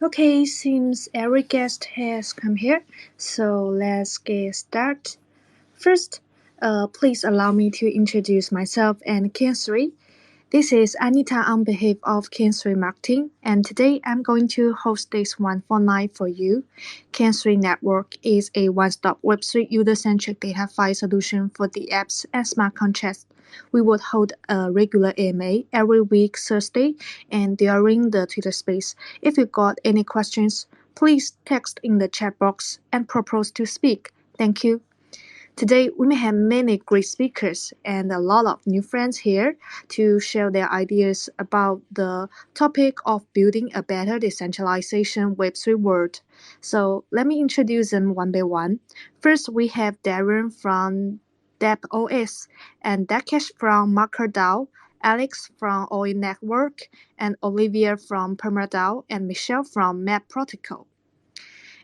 Okay, seems every guest has come here, so let's get started. First, please allow me to introduce myself and KN3. This is Anita on behalf of KN3 Marketing, and today I'm going to host this one for night for you. KN3 Network is a one-stop Web3 user-centric data file solution for the apps and smart contracts. We would hold a regular AMA every week Thursday and during the Twitter space. If you got any questions, please text in the chat box and propose to speak. Thank you. Today, we may have many great speakers and a lot of new friends here to share their ideas about the topic of building a better decentralization Web3 world. So let me introduce them one by one. First, we have Darren from dappOS and Dakesh from MarkerDAO, Alex from OE Network, and Olivia from PermaDAO, and Michelle from MAP Protocol.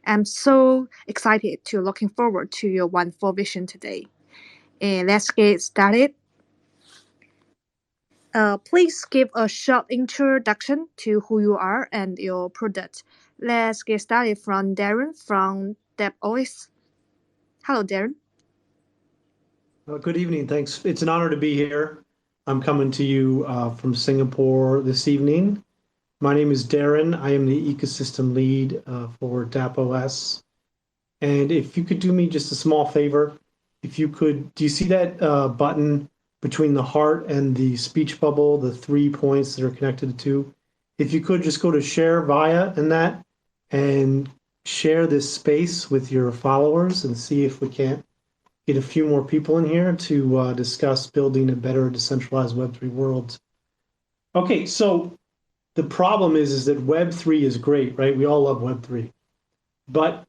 I'm so excited to looking forward to your wonderful vision today. And let's get started. Please give a short introduction to who you are and your product. Let's get started from Darren from dappOS. Hello, Darren. Good evening. Thanks. It's an honor to be here. I'm coming to you from Singapore this evening. My name is Darren. I am the ecosystem lead for dappOS. And if you could do me just a small favor, if you could, do you see that button between the heart and the speech bubble, the 3 points that are connected to? If you could just go to share via in that and share this space with your followers and see if we can't get a few more people in here to discuss building a better decentralized Web3 world. Okay, so the problem is that Web3 is great, right? We all love Web3, but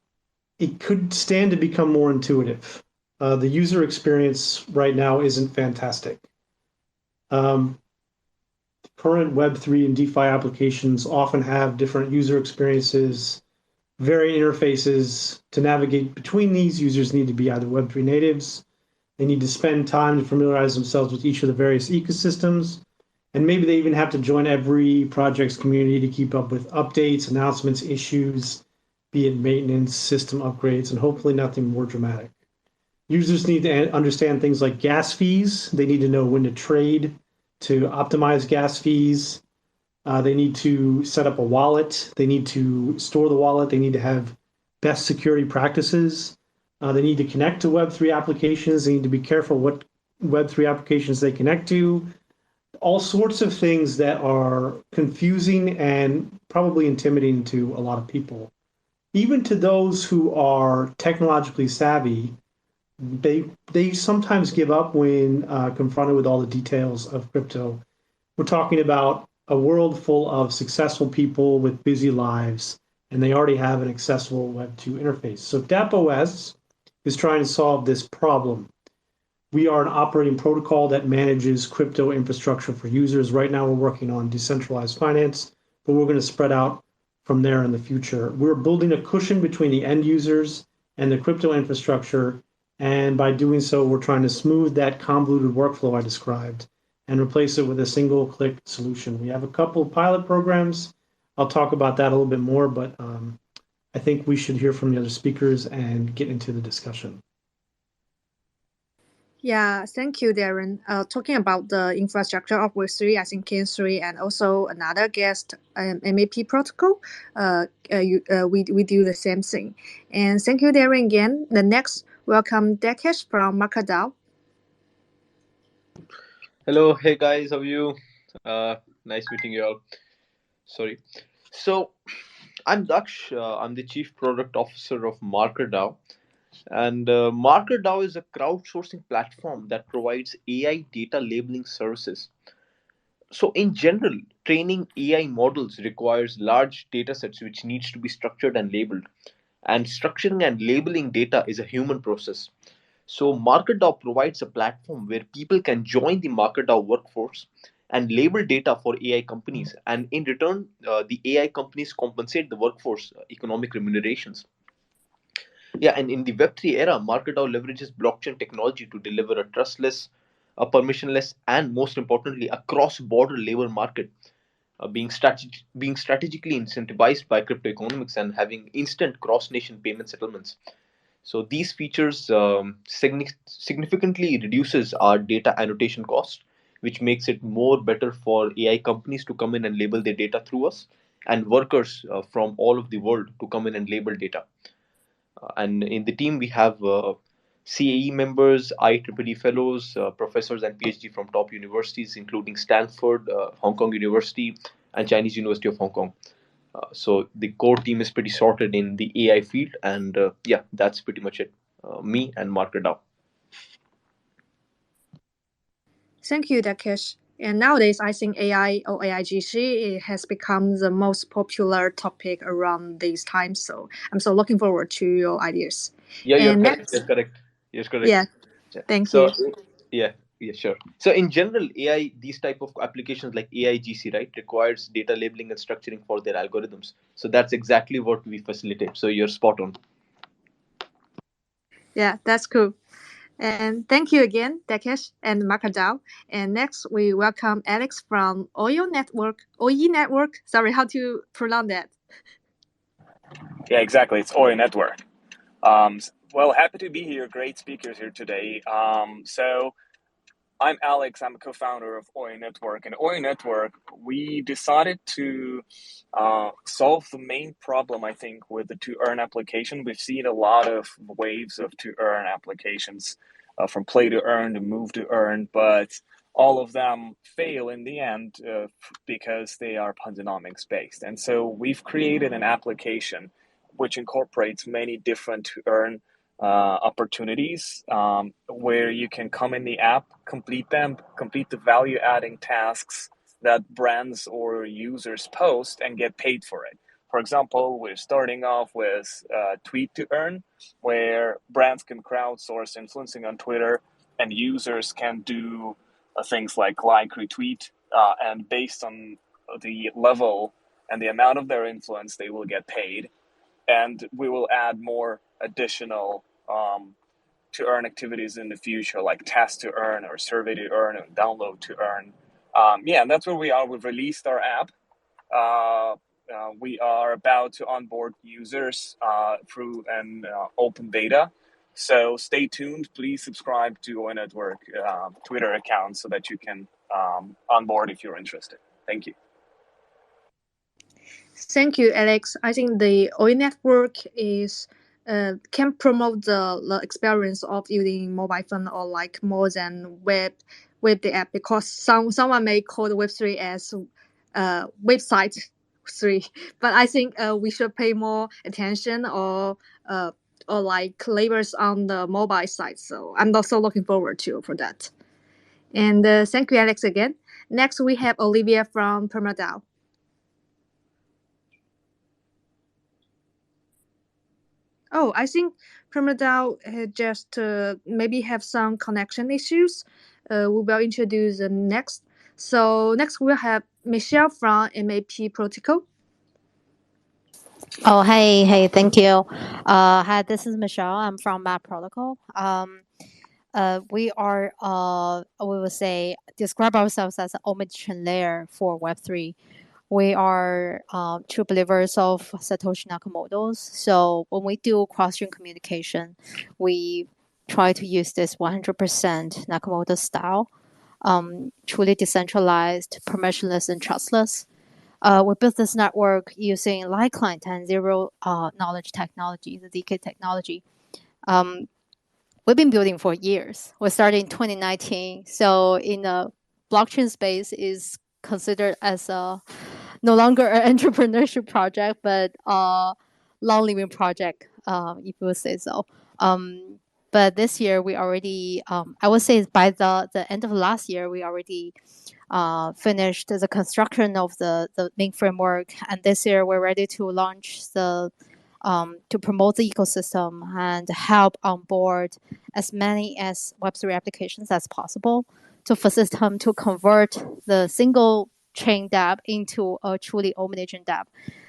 it could stand to become more intuitive. The user experience right now isn't fantastic. Current Web3 and DeFi applications often have different user experiences, varying interfaces. To navigate between these, users need to be either Web3 natives, they need to spend time to familiarize themselves with each of the various ecosystems, and maybe they even have to join every project's community to keep up with updates, announcements, issues, be it maintenance, system upgrades, and hopefully nothing more dramatic. Users need to understand things like gas fees. They need to know when to trade to optimize gas fees. They need to set up a wallet. They need to store the wallet. They need to have best security practices. They need to connect to Web3 applications. They need to be careful what Web3 applications they connect to. All sorts of things that are confusing and probably intimidating to a lot of people. Even to those who are technologically savvy, they sometimes give up when confronted with all the details of crypto. We're talking about a world full of successful people with busy lives, and they already have an accessible Web2 interface. So dappOS is trying to solve this problem. We are an operating protocol that manages crypto infrastructure for users. Right now, we're working on decentralized finance, but we're going to spread out from there in the future. We're building a cushion between the end users and the crypto infrastructure. And by doing so, we're trying to smooth that convoluted workflow I described and replace it with a single click solution. We have a couple of pilot programs. I'll talk about that a little bit more, but I think we should hear from the other speakers and get into the discussion. Yeah, thank you, Darren. Talking about the infrastructure of Web3, I think KN3 and also another guest, MAP Protocol, we do the same thing. And thank you, Darren, again. The next, welcome Dakesh from MarkerDAO. Hello, hey guys, how are you? Nice meeting you all. Sorry. So, I'm Daksh. I'm the Chief Product Officer of MarkerDAO. And MarkerDAO is a crowdsourcing platform that provides AI data labeling services. So, in general, training AI models requires large data sets which needs to be structured and labeled. And structuring and labeling data is a human process. So MarkerDAO provides a platform where people can join the MarkerDAO workforce and label data for AI companies, and in return, the AI companies compensate the workforce economic remunerations. Yeah, and in the Web3 era, MarkerDAO leverages blockchain technology to deliver a trustless, a permissionless, and most importantly, a cross-border labor market. being strategically incentivized by crypto economics and having instant cross-nation payment settlements. So these features significantly reduces our data annotation cost, which makes it more better for AI companies to come in and label their data through us, and workers from all of the world to come in and label data. And in the team, we have CAE members, IEEE fellows, professors, and PhD from top universities, including Stanford, Hong Kong University, and Chinese University of Hong Kong. So the core team is pretty sorted in the AI field, and yeah, that's pretty much it. Me and MarkerDAO. Thank you, Dakesh. And nowadays, I think AI or AIGC has become the most popular topic around these times. So I'm so looking forward to your ideas. Yeah, you're And correct. next, You're correct. You're correct. yeah, thank So you. yeah, sure. So in general, AI, these type of applications like AIGC, right, requires data labeling and structuring for their algorithms. So that's exactly what we facilitate. So you're spot on. Yeah, that's cool. And thank you again, Dakesh and MarkerDAO. And next, we welcome Alex from OYO Network. OE Network. Sorry, how to pronounce that? Yeah, exactly. It's OYO Network. Well, happy to be here. Great speakers here today. So I'm Alex. I'm a co-founder of OYO Network. And OYO Network, we decided to solve the main problem, I think, with the to-earn application. We've seen a lot of waves of to-earn applications, from play to earn to move to earn, but all of them fail in the end because they are Ponzinomics based. And so we've created an application which incorporates many different to-earn opportunities where you can come in the app, complete the value adding tasks that brands or users post and get paid for it. For example, we're starting off with tweet to earn, where brands can crowdsource influencing on Twitter and users can do things like retweet, and based on the level and the amount of their influence, they will get paid. And we will add more additional to earn activities in the future, like test to earn or survey to earn and download to earn. Yeah, and that's where we are. We've released our app. We are about to onboard users through an open beta. So stay tuned. Please subscribe to OYO Network Twitter account so that you can onboard if you're interested. Thank you. Thank you, Alex. I think the OE network is can promote the experience of using mobile phone or like more than web the app, because someone may call the Web3 as website 3, but I think we should pay more attention or like labors on the mobile side. So I'm also looking forward to for that. And thank you, Alex, again. Next, we have Olivia from PermaDAO. Oh, I think PermaDAO just maybe have some connection issues. We will introduce the next. So next we'll have Michelle from MAP Protocol. Oh, hey, thank you. Hi, this is Michelle. I'm from MAP Protocol. We are, we would say, describe ourselves as an omnichannel layer for Web3. We are true believers of Satoshi Nakamoto's. So when we do cross-chain communication, we try to use this 100% Nakamoto style, truly decentralized, permissionless, and trustless. We built this network using light client and zero knowledge technology, the ZK technology. We've been building for years. We started in 2019. So in the blockchain space is considered as a no longer an entrepreneurship project, but a long-living project, if you would say so. But this year we already, I would say by the end of last year, we already finished the construction of the main framework. And this year we're ready to launch to promote the ecosystem and help onboard as many as Web3 applications as possible to facilitate them to convert the single chain dApp into a truly omnichain dApp,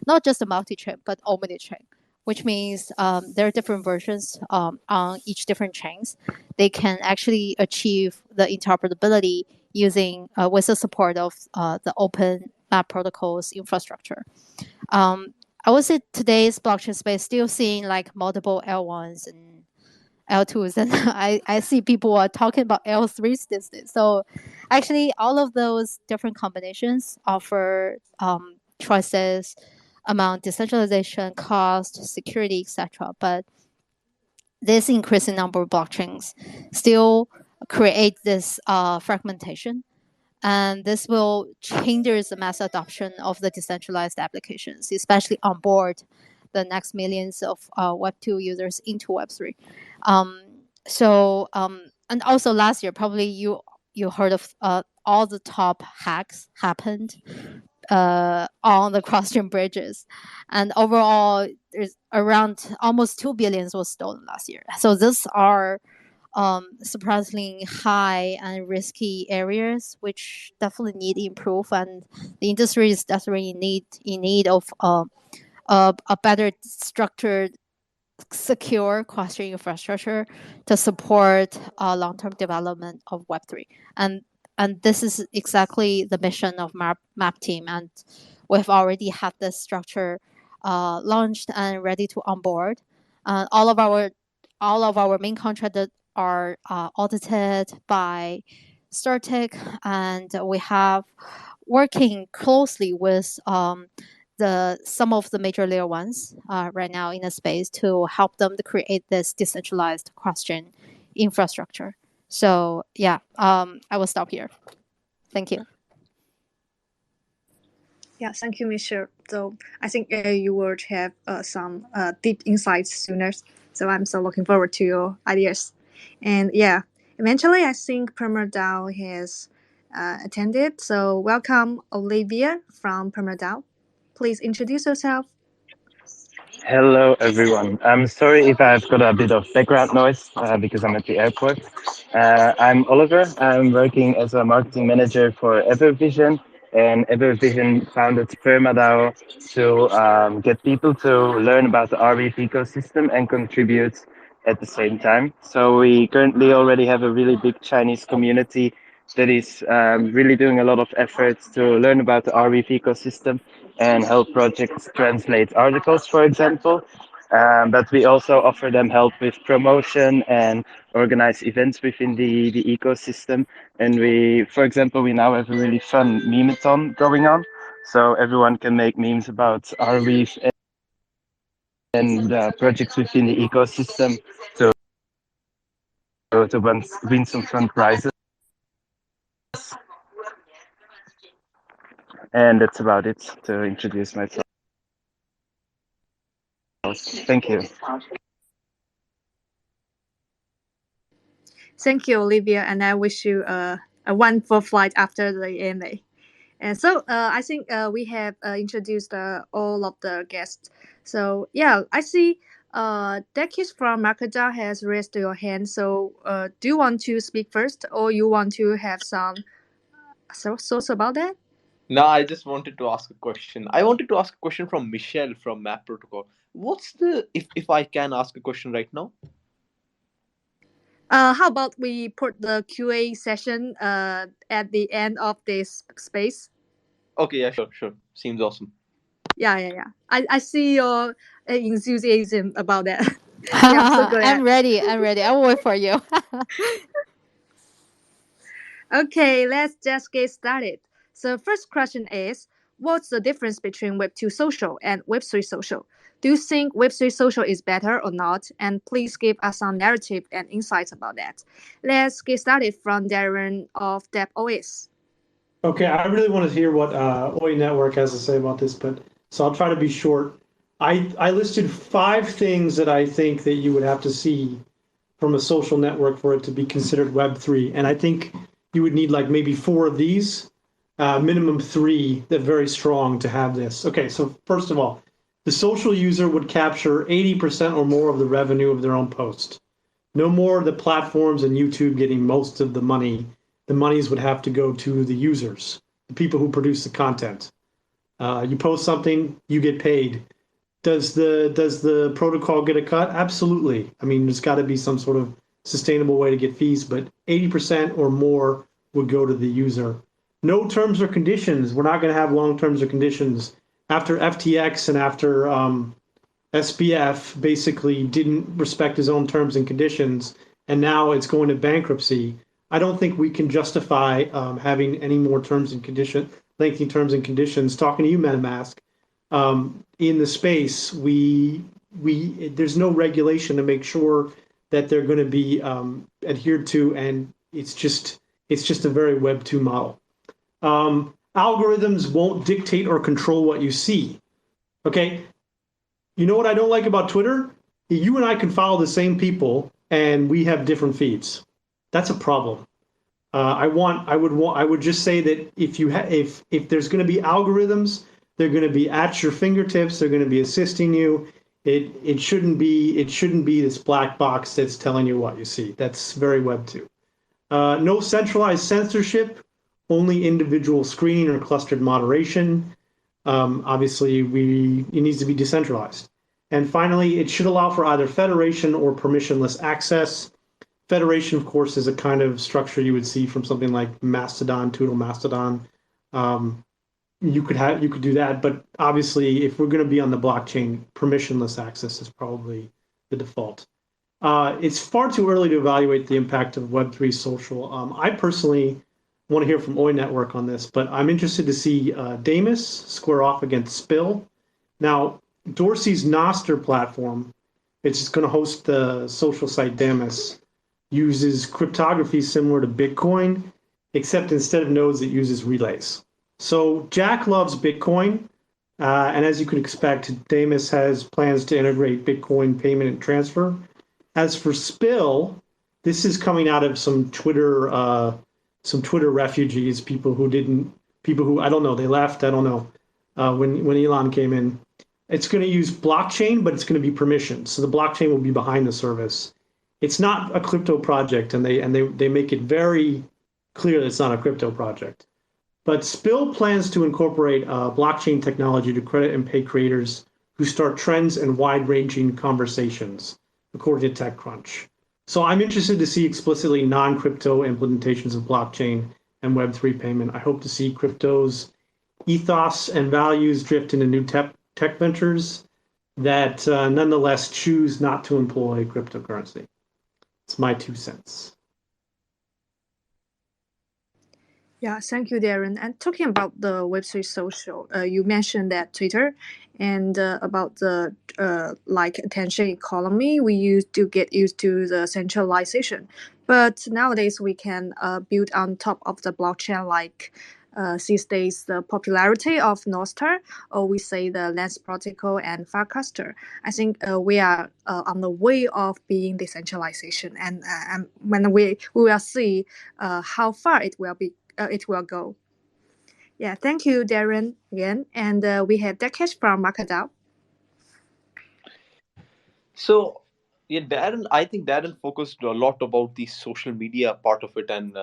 not just a multi-chain, but omnichain, which means there are different versions on each different chains. They can actually achieve the interoperability using with the support of the open MAP Protocol's infrastructure. I would say today's blockchain space still seeing like multiple L1s and L2s, and I see people are talking about L3s these days. So actually all of those different combinations offer choices among decentralization, cost, security, etc. But this increasing number of blockchains still create this fragmentation, and this will hinder the mass adoption of the decentralized applications, especially on board the next millions of Web2 users into Web3. And also last year, probably you heard of all the top hacks happened on the cross-chain bridges, and overall there's around almost 2 billion was stolen last year. So these are surprisingly high and risky areas, which definitely need improve, and the industry is definitely in need of a better structured, secure cross-chain infrastructure to support long-term development of Web3. And this is exactly the mission of MAP team, and we've already had this structure launched and ready to onboard. All of our main contractors are audited by Startech, and we have working closely with some of the major layer ones right now in the space to help them to create this decentralized cross-chain infrastructure. So yeah, I will stop here. Thank you. Yeah, thank you, Michelle. So I think you will have some deep insights sooner. So I'm so looking forward to your ideas. And yeah, eventually I think PermaDAO has attended. So welcome, Olivia from PermaDAO. Please introduce yourself. Hello, everyone. I'm sorry if I've got a bit of background noise because I'm at the airport. I'm Oliver. I'm working as a marketing manager for Evervision, and Evervision founded PermaDAO to get people to learn about the REF ecosystem and contribute at the same time. So we currently already have a really big Chinese community that is really doing a lot of efforts to learn about the REF ecosystem and help projects translate articles, for example. But we also offer them help with promotion and organize events within the ecosystem. And for example, we now have a really fun meme-a-thon going on. So everyone can make memes about our reef and projects within the ecosystem to win some fun prizes. And that's about it to introduce myself. Thank you. Thank you, Olivia, and I wish you a wonderful flight after the AMA. And so I think we have introduced all of the guests. So yeah, I see Dekis from MarkerDAO has raised your hand. So do you want to speak first, or you want to have some thoughts about that? No, I just wanted to ask a question. I wanted to ask a question from Michelle from MAP Protocol. What's the, if I can ask a question right now? How about we put the QA session at the end of this space? Okay, yeah, sure. Seems awesome. Yeah. I see your enthusiasm about that. Yeah, so I'm ready. I will wait for you. Okay, let's just get started. So first question is, what's the difference between Web2 social and Web3 social? Do you think Web3 social is better or not? And please give us some narrative and insights about that. Let's get started from Darren of dappOS. Okay, I really want to hear what OI Network has to say about this, but so I'll try to be short. I listed 5 things that I think that you would have to see from a social network for it to be considered Web3, and I think you would need like maybe 4 of these, minimum 3 that are very strong to have this. Okay, so first of all, the social user would capture 80% or more of the revenue of their own post. No more of the platforms and YouTube getting most of the money. The monies would have to go to the users, the people who produce the content. You post something, you get paid. Does the protocol get a cut? Absolutely. I mean, there's got to be some sort of sustainable way to get fees, but 80% or more would go to the user. no terms or conditions. We're not going to have long terms or conditions. After FTX and after SBF basically didn't respect his own terms and conditions, and now it's going to bankruptcy, I don't think we can justify having any more terms and conditions, lengthy terms and conditions. Talking to you, MetaMask, in the space, there's no regulation to make sure that they're going to be adhered to, and it's just a very Web 2 model. Algorithms won't dictate or control what you see. Okay, you know what I don't like about Twitter? You and I can follow the same people, and we have different feeds. That's a problem. I would just say that if there's going to be algorithms, they're going to be at your fingertips. They're going to be assisting you. It shouldn't be this black box that's telling you what you see. That's very Web 2. No centralized censorship, only individual screening or clustered moderation. Obviously, it needs to be decentralized. And finally, it should allow for either federation or permissionless access. Federation, of course, is a kind of structure you would see from something like Mastodon, Toodle Mastodon. You could do that, but obviously, if we're going to be on the blockchain, permissionless access is probably the default. It's far too early to evaluate the impact of Web3 social. I personally want to hear from OI Network on this, but I'm interested to see Damus square off against Spill. Now, Dorsey's Nostr platform, it's going to host the social site Damus, uses cryptography similar to Bitcoin, except instead of nodes, it uses relays. So Jack loves Bitcoin, and as you can expect, Damus has plans to integrate Bitcoin payment and transfer. As for Spill, this is coming out of some Twitter refugees, people who I don't know, they left, I don't know, when Elon came in. It's going to use blockchain, but it's going to be permissioned. So the blockchain will be behind the service. It's not a crypto project, and they make it very clear that it's not a crypto project. But Spill plans to incorporate blockchain technology to credit and pay creators who start trends and wide-ranging conversations, according to TechCrunch. So I'm interested to see explicitly non-crypto implementations of blockchain and Web3 payment. I hope to see crypto's ethos and values drift into new tech ventures that nonetheless choose not to employ cryptocurrency. It's my 2 cents. Yeah, thank you, Darren. And talking about the Web3 social, you mentioned that Twitter and about the attention economy, we used to get used to the centralization. But nowadays we can build on top of the blockchain, these days the popularity of Nostr, or we say the Lens Protocol and Farcaster. I think we are on the way of being decentralization, and when we will see how far it will go. Yeah, thank you, Darren, again. And we have Dakesh from MarkerDAO. So, yeah, I think Darren focused a lot about the social media part of it and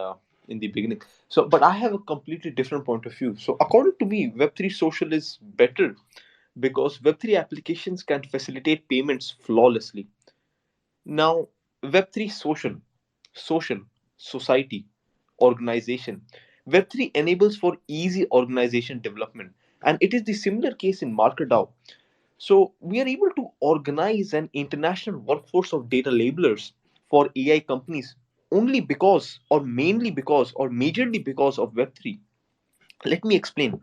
in the beginning. So, but I have a completely different point of view. So, according to me, Web3 social is better because Web3 applications can facilitate payments flawlessly. Now, Web3 social, society, organization. Web3 enables for easy organization development, and it is the similar case in MarkerDAO. So we are able to organize an international workforce of data labelers for AI companies only because, or mainly because, or majorly because of Web3. Let me explain.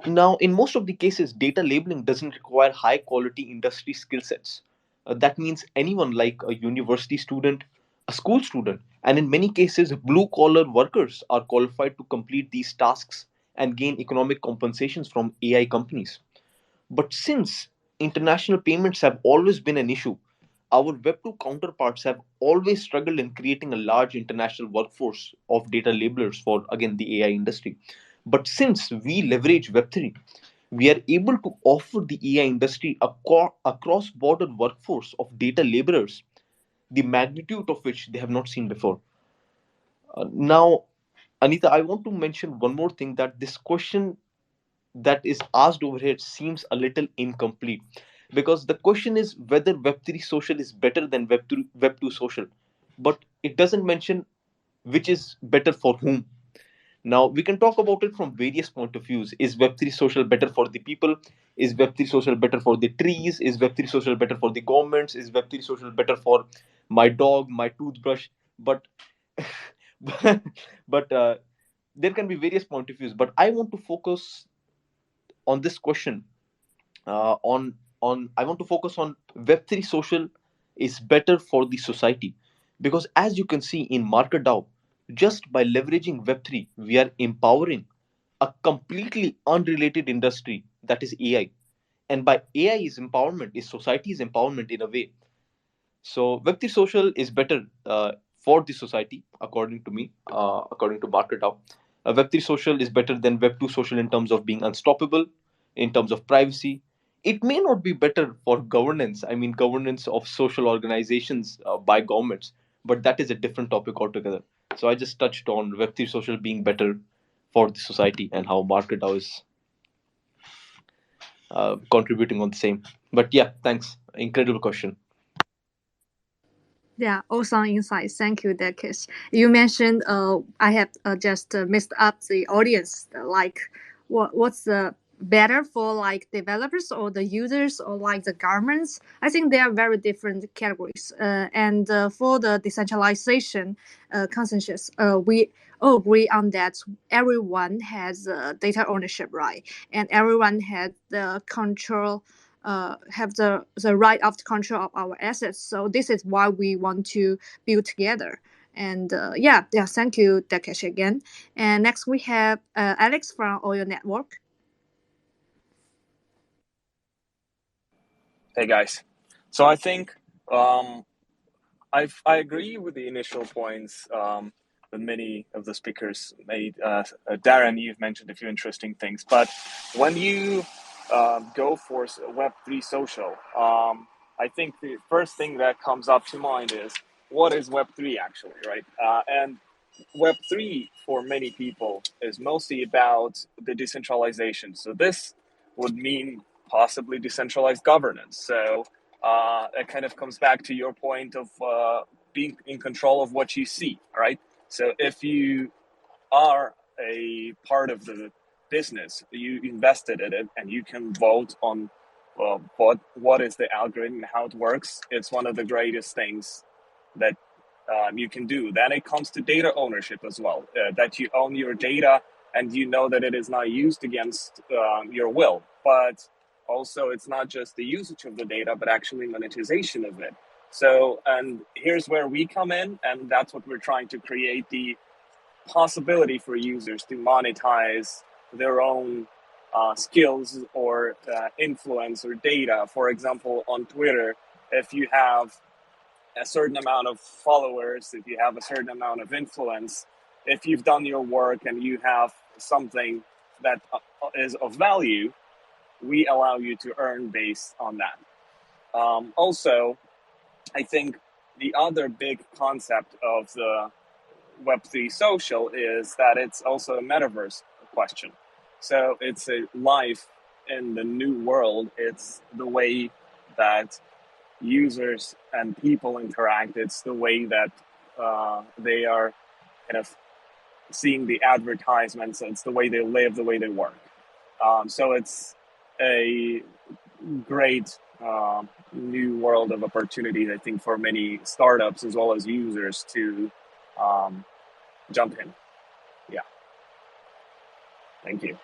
Now, in most of the cases, data labeling doesn't require high quality industry skill sets. That means anyone like a university student, a school student, and in many cases, blue collar workers are qualified to complete these tasks and gain economic compensations from AI companies. But since international payments have always been an issue, our Web2 counterparts have always struggled in creating a large international workforce of data labelers for, again, the AI industry. But since we leverage Web3, we are able to offer the AI industry a cross border workforce of data laborers, the magnitude of which they have not seen before. Now, Anita, I want to mention one more thing, that this question that is asked over here seems a little incomplete, because the question is whether Web3 social is better than Web2 social, but it doesn't mention which is better for whom. Now we can talk about it from various point of views. Is Web3 social better for the people? Is Web3 social better for the trees? Is Web3 social better for the governments? Is Web3 social better for my dog, my toothbrush? But but there can be various point of views. But I want to focus on this question. On I want to focus on Web3 social is better for the society, because as you can see in MarkerDAO, just by leveraging Web3, we are empowering a completely unrelated industry, that is AI. And by AI is empowerment, is society's empowerment in a way. So Web3 social is better for the society, according to me, according to MarkerDAO. Web3 social is better than Web2 social in terms of being unstoppable, in terms of privacy. It may not be better for governance, I mean, governance of social organizations by governments, but that is a different topic altogether. So I just touched on Web3 social being better for the society and how MarkerDAO is contributing on the same. But yeah, thanks. Incredible question. Yeah, awesome insights. Thank you, Dekish. You mentioned I have just missed up the audience. Like, what's the better for like developers or the users or like the governments? I think they are very different categories. And for the decentralization consensus, we all agree on that everyone has data ownership right, and everyone has the control have the right of control of our assets. So this is why we want to build together. And yeah, thank you, Dakesh, again. And next we have Alex from Oil Network. Hey guys, so I think I agree with the initial points that many of the speakers made. Darren, you've mentioned a few interesting things, but when you go for Web3 social, I think the first thing that comes up to mind is, what is Web3 actually, right? And Web3 for many people is mostly about the decentralization. So this would mean possibly decentralized governance. So it kind of comes back to your point of being in control of what you see, right? So if you are a part of the business, you invested in it, and you can vote on what is the algorithm and how it works. It's one of the greatest things that you can do. Then it comes to data ownership as well, that you own your data and you know that it is not used against your will. But also, it's not just the usage of the data, but actually monetization of it. So, and here's where we come in, and that's what we're trying to create, the possibility for users to monetize their own skills or influence or data. For example, on Twitter, if you have a certain amount of followers, if you have a certain amount of influence, if you've done your work and you have something that is of value, we allow you to earn based on that. Also, I think the other big concept of the Web3 social is that it's also a metaverse question. So it's a life in the new world. It's the way that users and people interact. It's the way that they are kind of seeing the advertisements. It's the way they live, the way they work. So it's a great new world of opportunity, I think, for many startups as well as users to jump in. Yeah. Thank you.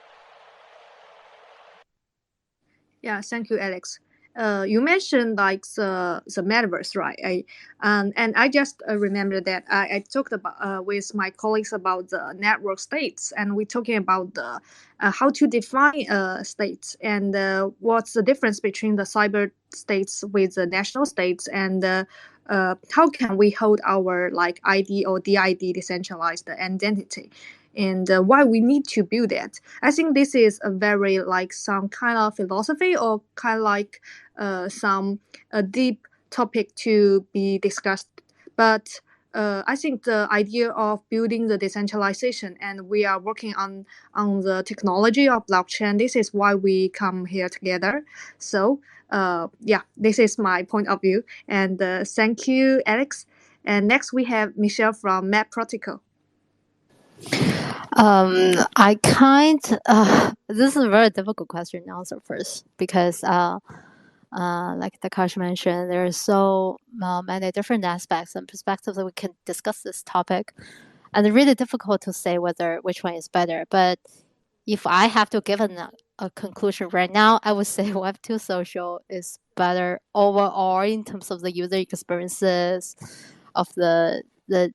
Yeah, thank you, Alex. You mentioned like the metaverse, right? And I just remember that I talked about with my colleagues about the network states, and we're talking about the how to define states and what's the difference between the cyber states with the national states, and how can we hold our like ID or DID decentralized identity, and why we need to build that. I think this is a very like some kind of philosophy or kind of like some deep topic to be discussed. But I think the idea of building the decentralization, and we are working on the technology of blockchain. This is why we come here together. So yeah, this is my point of view. And thank you, Alex. And next we have Michelle from MAP Protocol. I this is a very difficult question to answer first because like Takashi mentioned, there are so many different aspects and perspectives that we can discuss this topic, and it's really difficult to say which one is better. But if I have to give a conclusion right now, I would say Web2 social is better overall in terms of the user experiences of the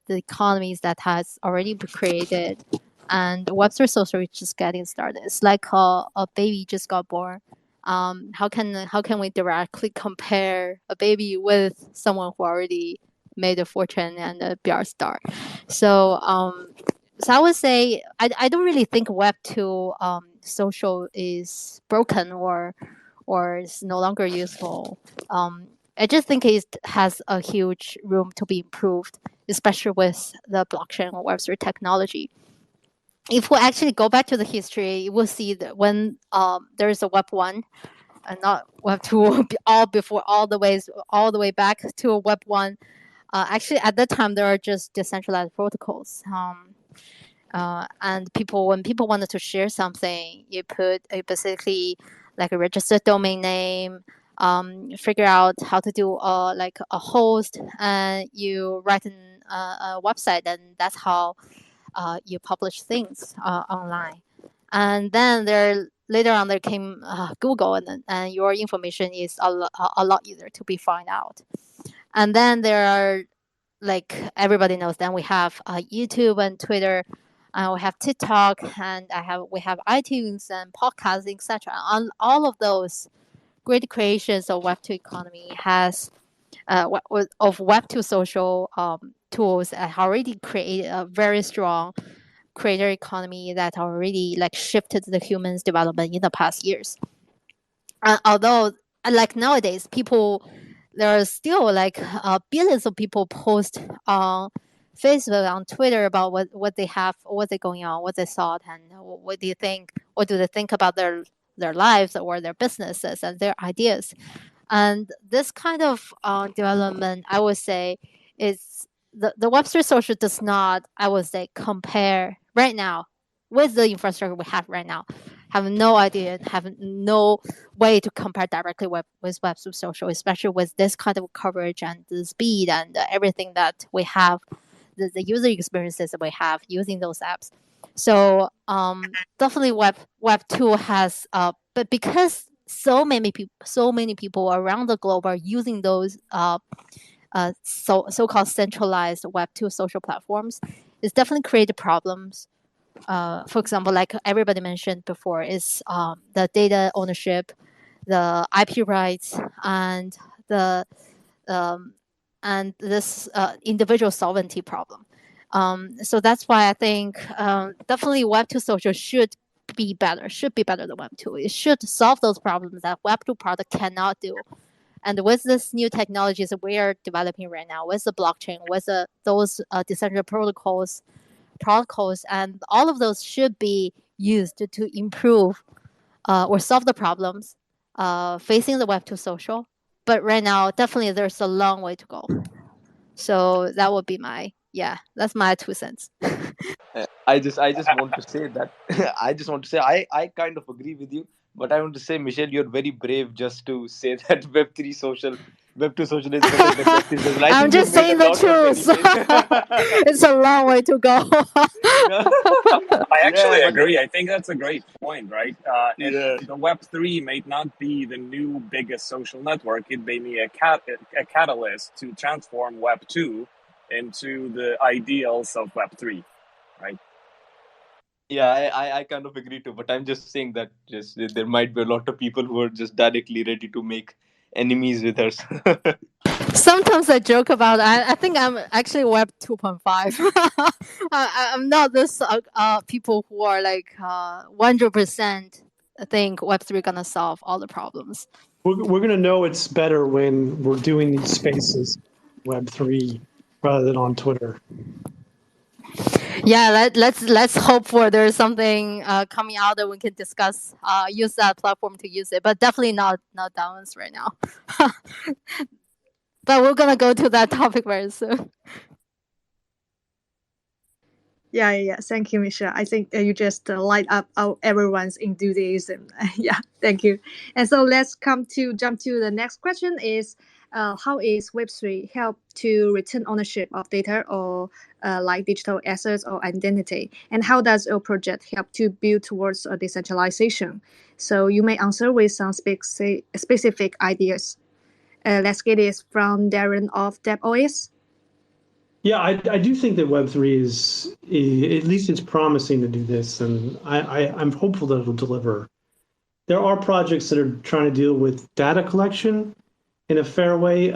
economies that has already been created, and Web3 social is just getting started. It's like a baby just got born. How can we directly compare a baby with someone who already made a fortune and a PR star? So so I would say I don't really think Web2 social is broken or is no longer useful. I just think it has a huge room to be improved, especially with the blockchain or Web3 technology. If we actually go back to the history, you will see that when there is a Web1 and not Web2, all the way back to Web1. Actually, at that time, there are just decentralized protocols. And when people wanted to share something, you basically like a registered domain name, figure out how to do like a host, and you write a website, and that's how you publish things online. And then later on there came Google, and your information is a lot easier to be found out. And then there are, like everybody knows, then we have YouTube and Twitter, and we have TikTok, and we have iTunes and podcasting, etc. On all of those great creations of Web2 economy has of Web2 social tools have already created a very strong creator economy that already like shifted the humans development in the past years. Although like nowadays there are still like billions of people post on Facebook, on Twitter about what they have, what they're going on, what they thought, and what do they think about their lives or their businesses and their ideas. And this kind of development, I would say, is the Web3 social does not, I would say, compare right now with the infrastructure we have right now. Have no idea, have no way to compare directly with Web3 social, especially with this kind of coverage and the speed and everything that we have, the user experiences that we have using those apps. So definitely Web2 has, but because so many people around the globe are using those so-called centralized Web2 social platforms, it's definitely created problems. For example, like everybody mentioned before, is the data ownership, the IP rights, and this individual sovereignty problem. So that's why I think definitely Web2 social should be better than Web2. It should solve those problems that Web2 product cannot do. And with this new technologies that we are developing right now, with the blockchain, with those decentralized protocols, and all of those should be used to improve or solve the problems facing the Web2 social. But right now, definitely there's a long way to go. So that would be that's my 2 cents. I just want to say that I kind of agree with you, but I want to say, Michelle, you're very brave just to say that Web2 social is better than Web3 social. I'm just saying the truth. It's a long way to go. I actually Yeah, agree. I think that's a great point, right? And Yeah. the Web3 may not be the new biggest social network. It may be a catalyst to transform Web2 into the ideals of Web3, right? Yeah, I kind of agree too, but I'm just saying that just there might be a lot of people who are just directly ready to make enemies with us. Sometimes I joke about I think I'm actually Web 2.5. I'm not this people who are like 100% think Web3 gonna solve all the problems. We're going to know it's better when we're doing these spaces, Web3, rather than on Twitter. Yeah, let's hope for there's something coming out that we can discuss. Use that platform to use it, but definitely not downloads right now. But we're gonna go to that topic very soon. Yeah. Thank you, Michelle. I think you just light up everyone's enthusiasm. Yeah, thank you. And so let's jump to the next question is how is Web3 help to retain ownership of data or like digital assets or identity? And how does your project help to build towards a decentralization? So you may answer with some specific ideas. Let's get it from Darren of dappOS. Yeah, I do think that Web3 is, at least it's promising to do this, and I'm hopeful that it'll deliver. There are projects that are trying to deal with data collection in a fair way.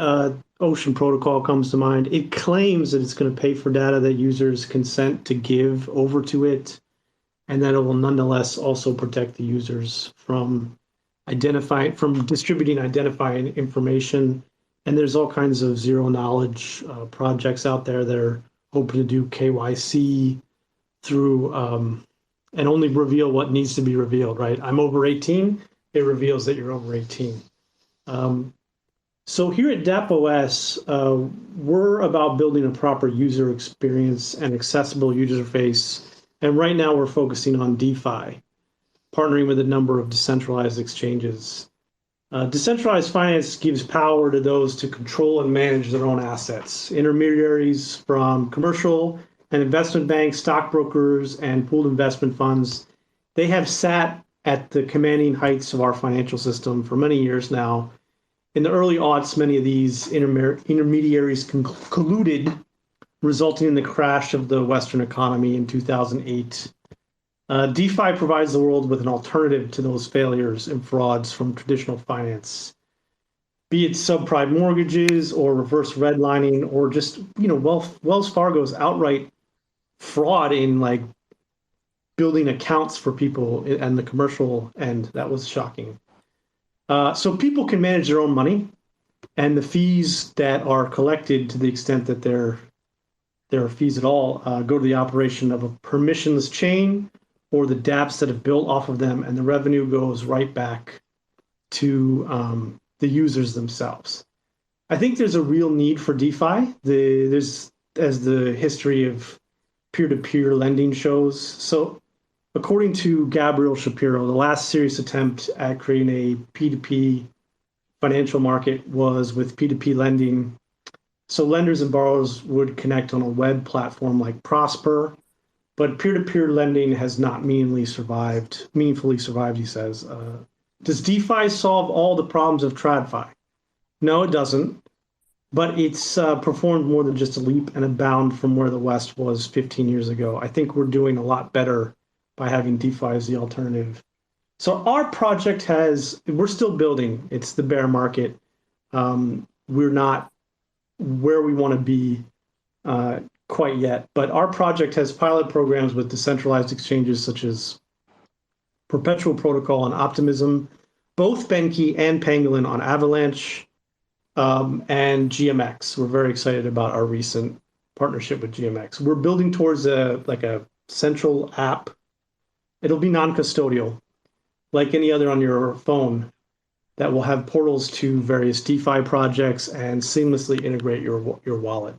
Ocean Protocol comes to mind. It claims that it's going to pay for data that users consent to give over to it, and that it will nonetheless also protect the users from distributing identifying information. And there's all kinds of zero knowledge projects out there that are hoping to do KYC through and only reveal what needs to be revealed, right? I'm over 18, it reveals that you're over 18. So here at dappOS, we're about building a proper user experience and accessible user interface. And right now we're focusing on DeFi, partnering with a number of decentralized exchanges. Decentralized finance gives power to those to control and manage their own assets. Intermediaries from commercial and investment banks, stockbrokers, and pooled investment funds, they have sat at the commanding heights of our financial system for many years now. In the early aughts, many of these intermediaries colluded, resulting in the crash of the Western economy in 2008. DeFi provides the world with an alternative to those failures and frauds from traditional finance, be it subprime mortgages or reverse redlining or just, Wells Fargo's outright fraud in like building accounts for people and the commercial end. That was shocking. So people can manage their own money, and the fees that are collected, to the extent that there are fees at all, go to the operation of a permissionless chain or the dApps that have built off of them, and the revenue goes right back to the users themselves. I think there's a real need for DeFi. As the history of peer-to-peer lending shows. So according to Gabriel Shapiro, the last serious attempt at creating a P2P financial market was with P2P lending. So lenders and borrowers would connect on a web platform like Prosper, but peer-to-peer lending has not meaningfully survived, he says. Does DeFi solve all the problems of TradFi? No, it doesn't. But it's performed more than just a leap and a bound from where the West was 15 years ago. I think we're doing a lot better by having DeFi as the alternative. So our project we're still building. It's the bear market. We're not where we want to be quite yet, but our project has pilot programs with decentralized exchanges such as Perpetual Protocol on Optimism, both Benki and Pangolin on Avalanche, and GMX. We're very excited about our recent partnership with GMX. We're building towards a central app. It'll be non-custodial, like any other on your phone, that will have portals to various DeFi projects and seamlessly integrate your wallet.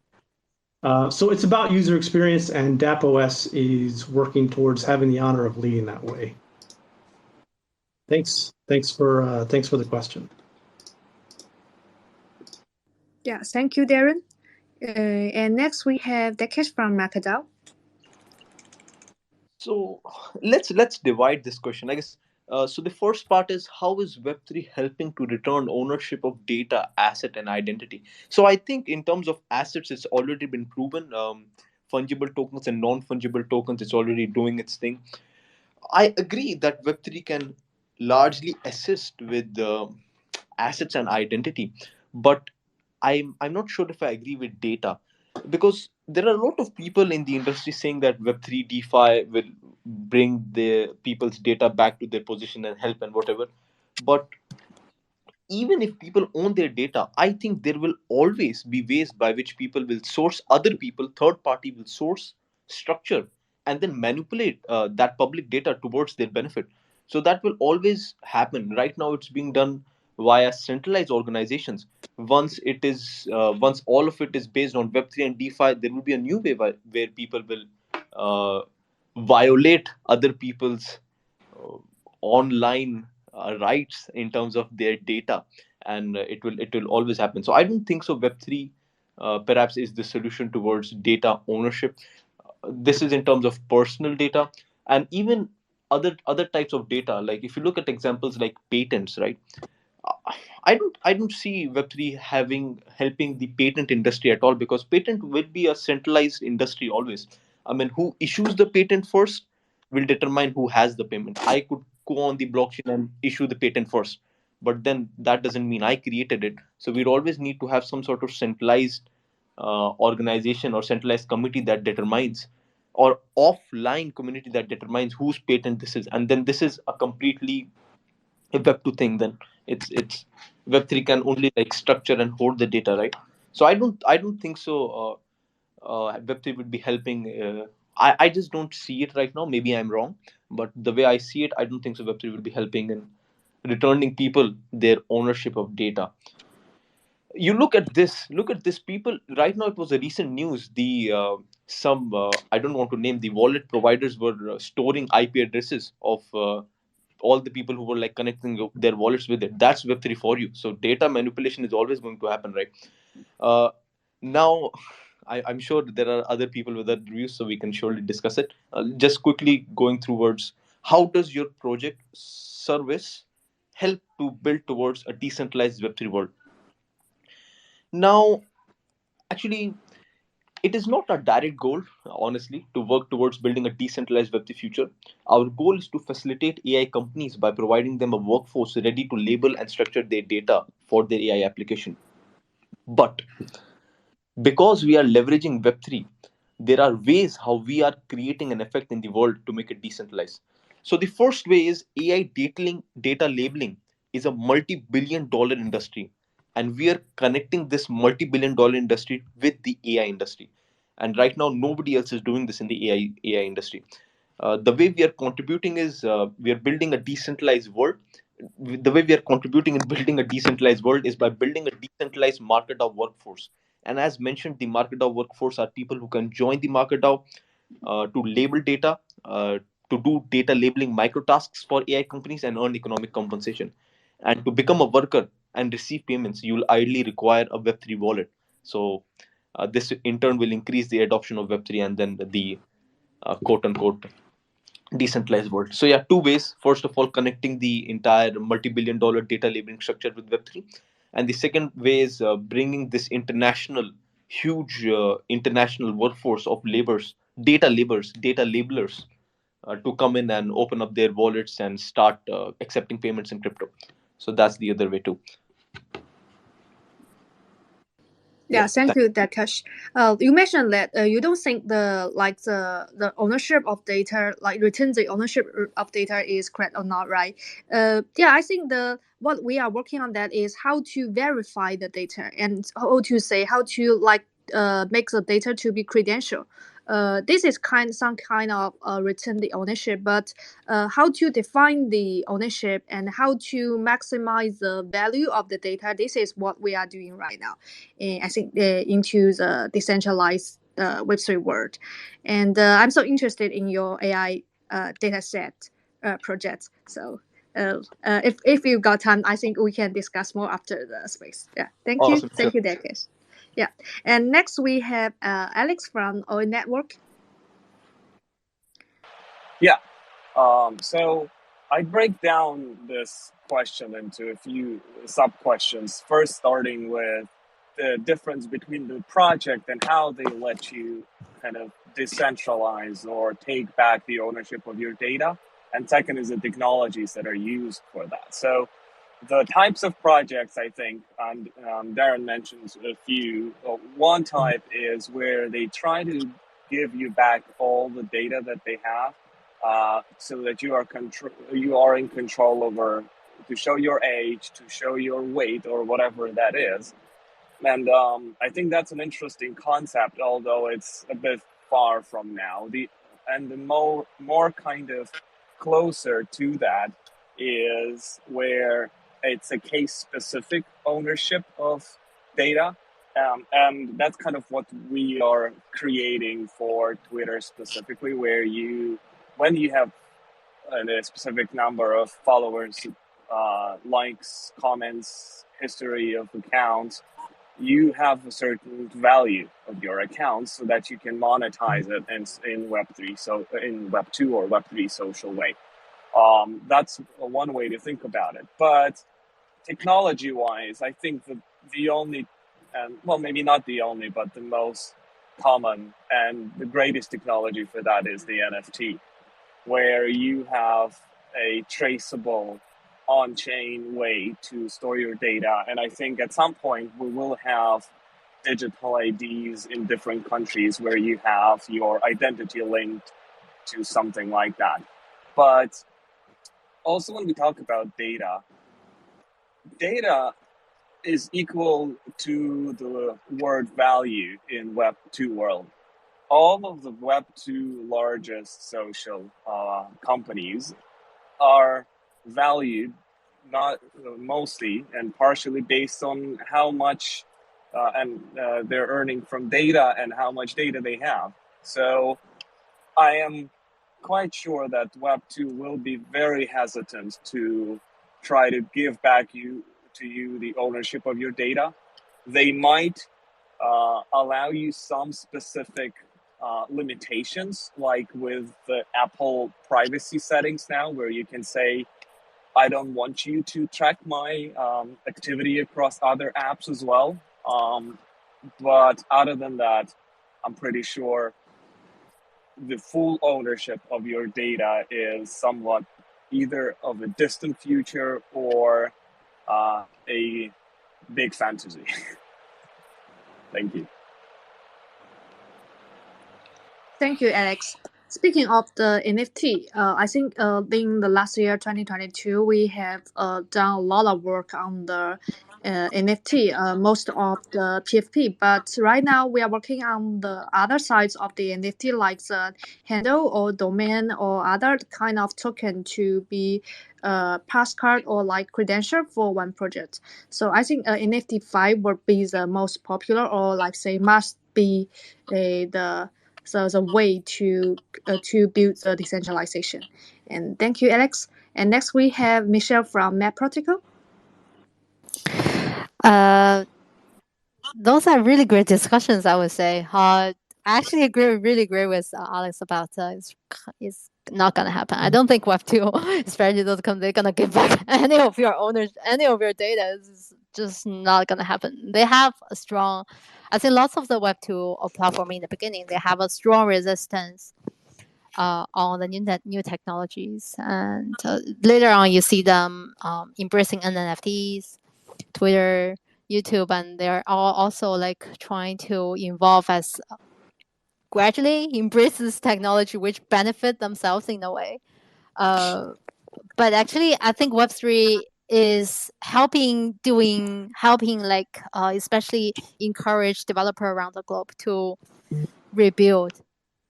So it's about user experience, and dappOS is working towards having the honor of leading that way. Thanks for the question. Yeah, thank you, Darren. And next we have Dakesh from MarkerDAO. So let's divide this question, I guess. So the first part is, how is Web3 helping to return ownership of data, asset, and identity? So I think in terms of assets, it's already been proven. Fungible tokens and non-fungible tokens, it's already doing its thing. I agree that Web3 can largely assist with assets and identity, but I'm not sure if I agree with data, because there are a lot of people in the industry saying that Web3 DeFi will bring the people's data back to their position and help and whatever. But even if people own their data, I think there will always be ways by which people will source other people, third party will source, structure, and then manipulate that public data towards their benefit. So that will always happen. Right now, it's being done via centralized organizations. Once once all of it is based on Web3 and DeFi, there will be a new way where people will uh, violate other people's online rights in terms of their data, and it will always happen. So I don't think so web3 perhaps is the solution towards data ownership. This is in terms of personal data, and even other types of data. Like if you look at examples like patents, right? I don't see web3 having helping the patent industry at all, because patent will be a centralized industry always. I mean, who issues the patent first will determine who has the payment. I could go on the blockchain and issue the patent first, but then that doesn't mean I created it. So we'd always need to have some sort of centralized organization or centralized committee that determines, or offline community that determines whose patent this is. And then this is a completely a web2 thing. Then it's web3 can only like structure and hold the data, right? So I don't think so web3 would be helping. I just don't see it right now. Maybe I'm wrong, but the way I see it, I don't think so web3 will be helping in returning people their ownership of data. You look at this people right now. It was a recent news. The some I don't want to name the wallet providers were storing IP addresses of all the people who were like connecting their wallets with it. That's web3 for you. So data manipulation is always going to happen, right? Now I'm sure there are other people with other views, so we can surely discuss it. Just quickly going through words, how does your project service help to build towards a decentralized web3 world? Now, actually, it is not a direct goal, honestly, to work towards building a decentralized Web3 future. Our goal is to facilitate AI companies by providing them a workforce ready to label and structure their data for their AI application. But because we are leveraging Web3, there are ways how we are creating an effect in the world to make it decentralized. So the first way is AI data labeling is a multi-billion-dollar industry, and we are connecting this multi-billion-dollar industry with the AI industry. And right now, nobody else is doing this in the AI industry. The way we are contributing is we are building a decentralized world. The way we are contributing in building a decentralized world is by building a decentralized MarkerDAO workforce. And as mentioned, the MarkerDAO workforce are people who can join the MarkerDAO to label data, to do data labeling micro tasks for AI companies and earn economic compensation. And to become a worker and receive payments, you will ideally require a Web3 wallet. So this in turn will increase the adoption of Web3 and then the quote unquote decentralized world. So yeah, two ways. First of all, connecting the entire multi-billion-dollar data labeling structure with Web3, and the second way is bringing this huge international workforce of data labelers, to come in and open up their wallets and start accepting payments in crypto. So that's the other way too. Yeah, thank you, Dakesh. You mentioned that you don't think the ownership of data, like retain the ownership of data, is correct or not, right? Yeah, I think what we are working on that is how to verify the data and how to make the data to be credential. This is some kind of retain the ownership, but how to define the ownership and how to maximize the value of the data. This is what we are doing right now. I think into the decentralized Web3 world. And I'm so interested in your AI dataset projects. So if you got time, I think we can discuss more after the space. Yeah, thank you. Awesome. Thank you, Dakesh. Yeah, and next we have Alex from OI Network. Yeah. So I break down this question into a few sub questions. First, starting with the difference between the project and how they let you kind of decentralize or take back the ownership of your data. And second is the technologies that are used for that. So the types of projects, I think, Darren mentions a few. One type is where they try to give you back all the data that they have, so that you are in control over, to show your age, to show your weight, or whatever that is. And I think that's an interesting concept, although it's a bit far from now. The more kind of closer to that is where it's a case-specific ownership of data. And that's kind of what we are creating for Twitter specifically, where when you have a specific number of followers, likes, comments, history of accounts, you have a certain value of your account so that you can monetize it in Web3, so in Web2 or Web3 social way. That's one way to think about it. But technology-wise, I think the only, well, maybe not the only, but the most common and the greatest technology for that is the NFT, where you have a traceable on-chain way to store your data. And I think at some point we will have digital IDs in different countries where you have your identity linked to something like that. But also when we talk about data is equal to the word value in Web2 world. All of the Web2 largest social companies are valued not mostly and partially based on how much they're earning from data and how much data they have. So I am quite sure that Web2 will be very hesitant to try to give back to you the ownership of your data. They might allow you some specific limitations, like with the Apple privacy settings now, where you can say, I don't want you to track my activity across other apps as well. But other than that, I'm pretty sure the full ownership of your data is somewhat either of a distant future or a big fantasy. Thank you. Thank you, Alex. Speaking of the NFT, I think in the last year, 2022, we have done a lot of work on the NFT, most of the PFP. But right now, we are working on the other sides of the NFT, like the handle or domain or other kind of token to be passcard or like credential for one project. So I think NFT 5 would be the most popular, or like say must be the way to build the decentralization. And thank you, Alex. And next we have Michelle from MAP Protocol. Those are really great discussions, I would say. I actually really agree with Alex about it's not gonna happen. I don't think Web2, especially those companies, they're gonna give back any of your owners, any of your data. It's just not gonna happen. They have a strong, I think lots of the Web2 platform in the beginning, they have a strong resistance on the new technologies, and later on you see them embracing NFTs, Twitter, YouTube, and they're all also like trying to involve as gradually embrace this technology, which benefit themselves in a way. But actually, I think Web3 is helping like especially encourage developer around the globe to rebuild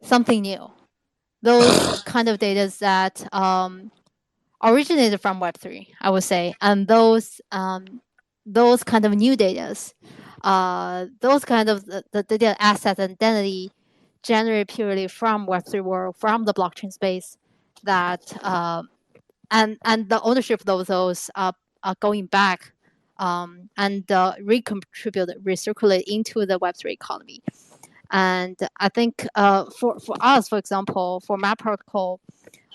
something new. Those kind of data that originated from Web3, I would say, and those kind of new data, those kind of the data asset identity generated purely from Web3 world, from the blockchain space, that and the ownership of those are going back and recirculate into the Web3 economy. And I think for us, for example, for MAP Protocol,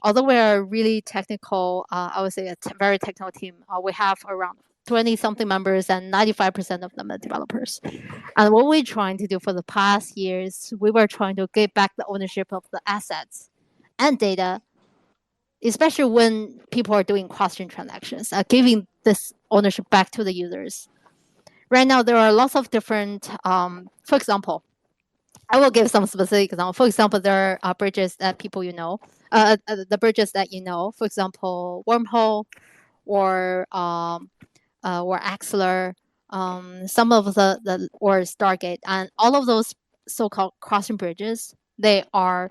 although we are really technical, I would say a very technical team, we have around 20-something members and 95% of them are developers. And what we're trying to do for the past years, we were trying to get back the ownership of the assets and data, especially when people are doing cross-chain transactions, giving this ownership back to the users. Right now, there are lots of different, for example, I will give some specific example. For example, there are bridges that people the bridges that for example, Wormhole or Axler, some of the or Stargate, and all of those so-called crossing bridges, they are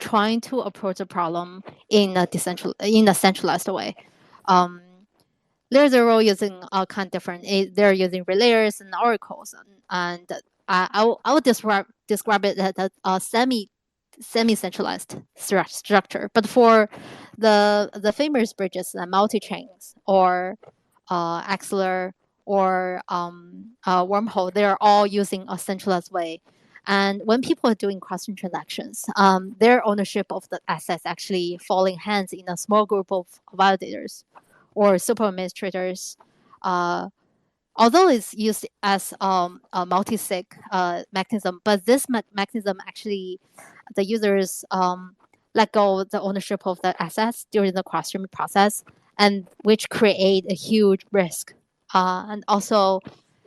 trying to approach the problem in a centralized way. layers are all using kind of different. They're using relayers and oracles, and I will describe it as a semi-centralized structure. But for the famous bridges, multi-chains or Axler or wormhole, they're all using a centralized way. And when people are doing cross-chain transactions, their ownership of the assets actually fall in hands in a small group of validators or super administrators. Although it's used as a multi-sig mechanism, but this mechanism actually, the users let go the ownership of the assets during the cross-streaming process, and which create a huge risk. And also,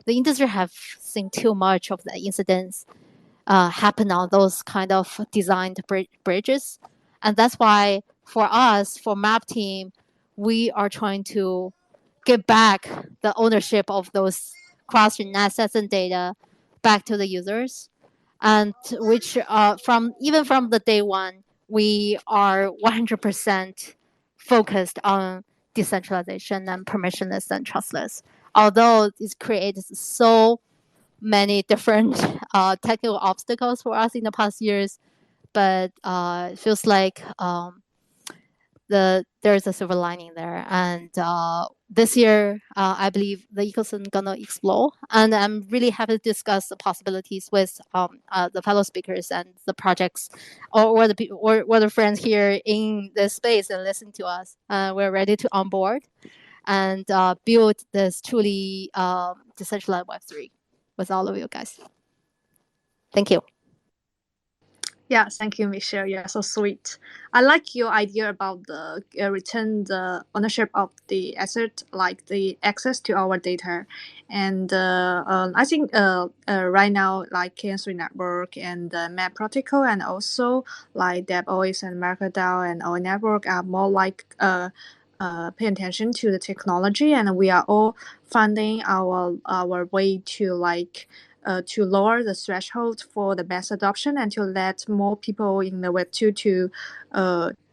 the industry have seen too much of the incidents happen on those kind of designed bridges, and that's why for us, for MAP team, we are trying to get back the ownership of those cross-chain assets and data back to the users, and which from the day one, we are 100% focused on decentralization and permissionless and trustless. Although it creates so many different technical obstacles for us in the past years, but it feels like there's a silver lining there. And this year, I believe the ecosystem gonna explode, and I'm really happy to discuss the possibilities with the fellow speakers and the projects, or the friends here in this space and listen to us. We're ready to onboard and build this truly decentralized Web3 with all of you guys. Thank you. Yeah, thank you, Michelle. You're so sweet. I like your idea about the return the ownership of the asset, like the access to our data. And I think right now, like KNN3 Network and the MAP Protocol, and also like dappOS and MarkerDAO and our network are more like pay attention to the technology, and we are all finding our way to like to lower the threshold for the mass adoption and to let more people in the Web2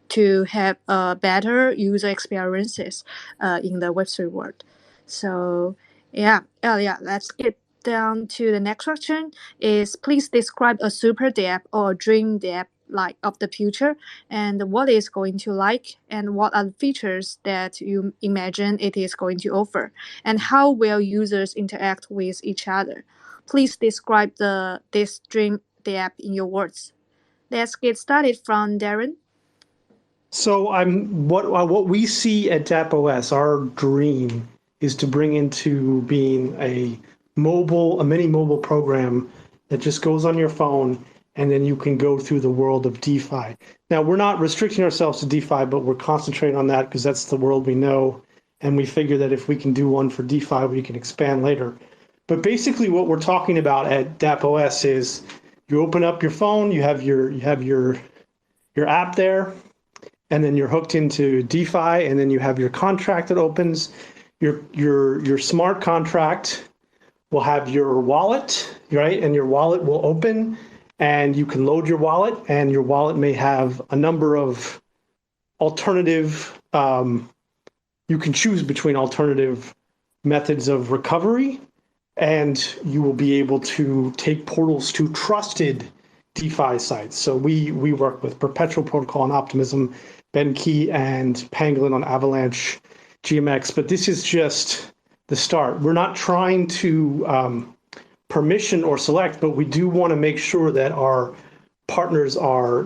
to have better user experiences in the Web3 world. So yeah, let's get down to the next question. Is please describe a super dapp or a dream dapp like of the future, and what is going to like, and what are the features that you imagine it is going to offer, and how will users interact with each other. Please describe this dream dapp in your words. Let's get started from Darren. So what we see at dappOS, our dream is to bring into being a mini mobile program that just goes on your phone, and then you can go through the world of DeFi. Now, we're not restricting ourselves to DeFi, but we're concentrating on that because that's the world we know, and we figure that if we can do one for DeFi, we can expand later. But basically, what we're talking about at dappOS is you open up your phone, you have your app there, and then you're hooked into DeFi, and then you have your contract that opens. Your smart contract will have your wallet, right? And your wallet will open, and you can load your wallet, and your wallet may have a number of alternative. You can choose between alternative methods of recovery, and you will be able to take portals to trusted DeFi sites. So we work with Perpetual Protocol and Optimism, BenKey and Pangolin on Avalanche GMX, but this is just the start. We're not trying to permission or select, but we do want to make sure that our partners are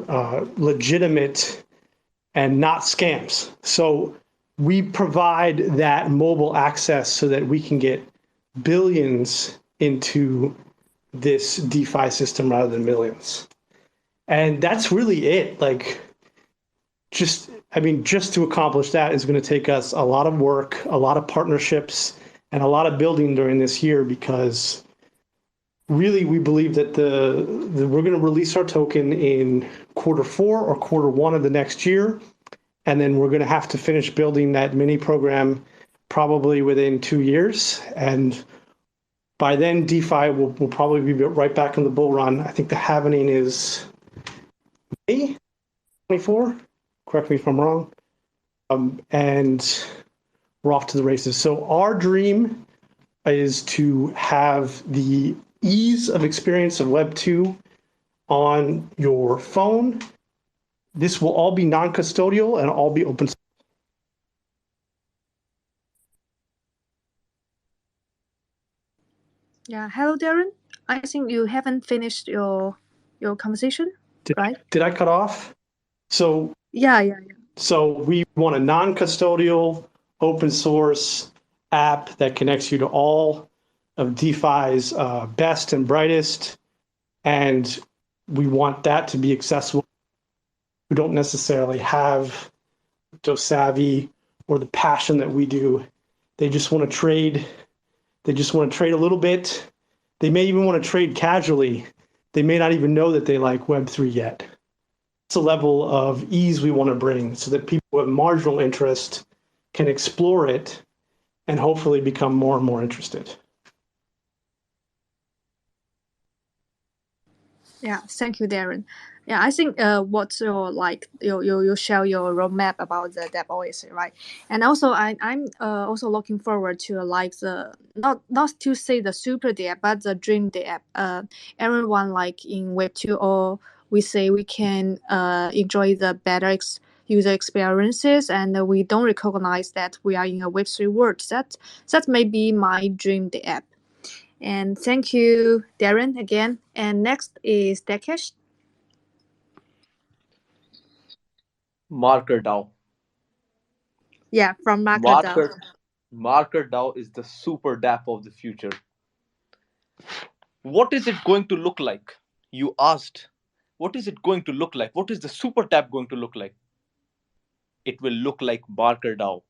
legitimate and not scams. So we provide that mobile access so that we can get billions into this DeFi system rather than millions. And that's really it. Like, just to accomplish that is going to take us a lot of work, a lot of partnerships, and a lot of building during this year, because really we believe that we're going to release our token in Q4 or Q1 of the next year. And then we're going to have to finish building that mini program probably within 2 years. And by then, DeFi will probably be right back in the bull run. I think the halvening is May 24. Correct me if I'm wrong. And we're off to the races. So our dream is to have the ease of experience of Web 2 on your phone. This will all be non-custodial and all be open source. Yeah, hello, Darren. I think you haven't finished your conversation, right? Did I cut off? So Yeah. So we want a non-custodial, open source app that connects you to all of DeFi's best and brightest, and we want that to be accessible. We don't necessarily have crypto savvy or the passion that we do. They just want to trade. They just want to trade a little bit. They may even want to trade casually. They may not even know that they like Web3 yet. It's a level of ease we want to bring so that people with marginal interest can explore it and hopefully become more and more interested. Yeah, thank you, Darren. Yeah, I think what's your you share your roadmap about the dappOS, right? And also I'm also looking forward to like the not to say the super dapp, but the dream dapp. Everyone like in Web 2.0, we say we can enjoy the better user experiences, and we don't recognize that we are in a Web 3 world. That may be my dream dapp. And thank you, Darren, again. And next is Dakesh. MarkerDAO. Yeah, from MarkerDAO. MarkerDAO is the super dapp of the future. What is it going to look like? You asked. What is it going to look like? What is the super dapp going to look like? It will look like MarkerDAO.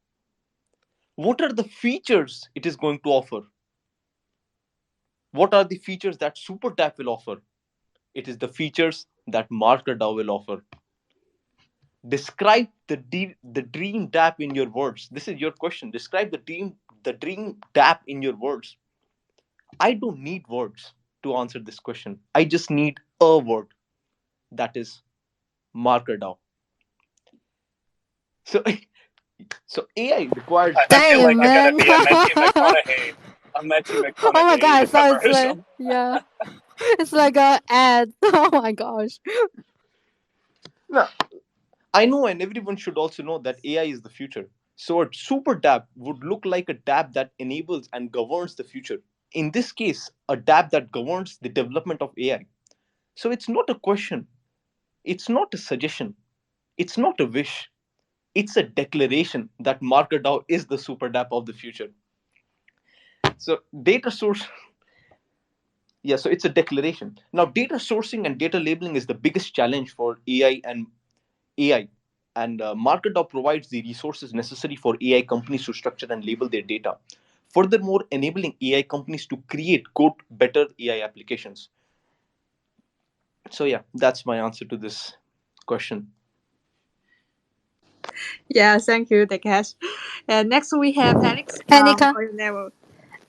What are the features it is going to offer? What are the features that super dapp will offer? It is the features that MarkerDAO will offer. Describe the dream dapp in your words. This is your question. Describe the dream dapp in your words. I don't need words to answer this question. I just need a word. That is MarkerDAO. So AI requires. I feel like man. I'm gonna be a Matthew McConaughey. A Matthew McConaughey Oh my god, so it's commercial. like, yeah. It's like a ad. Oh my gosh. No, I know, and everyone should also know that AI is the future. So a super dapp would look like a dapp that enables and governs the future. In this case, a dapp that governs the development of AI. So it's not a question. It's not a suggestion. It's not a wish. It's a declaration that MarkerDAO is the super dapp of the future. So data source. Yeah, so it's a declaration. Now, data sourcing and data labeling is the biggest challenge for AI, and MarkerDAO provides the resources necessary for AI companies to structure and label their data. Furthermore, enabling AI companies to create better AI applications. So yeah, that's my answer to this question. Yeah, thank you, Dakesh. And next we have Alex Hey, from Nika. Oil Level.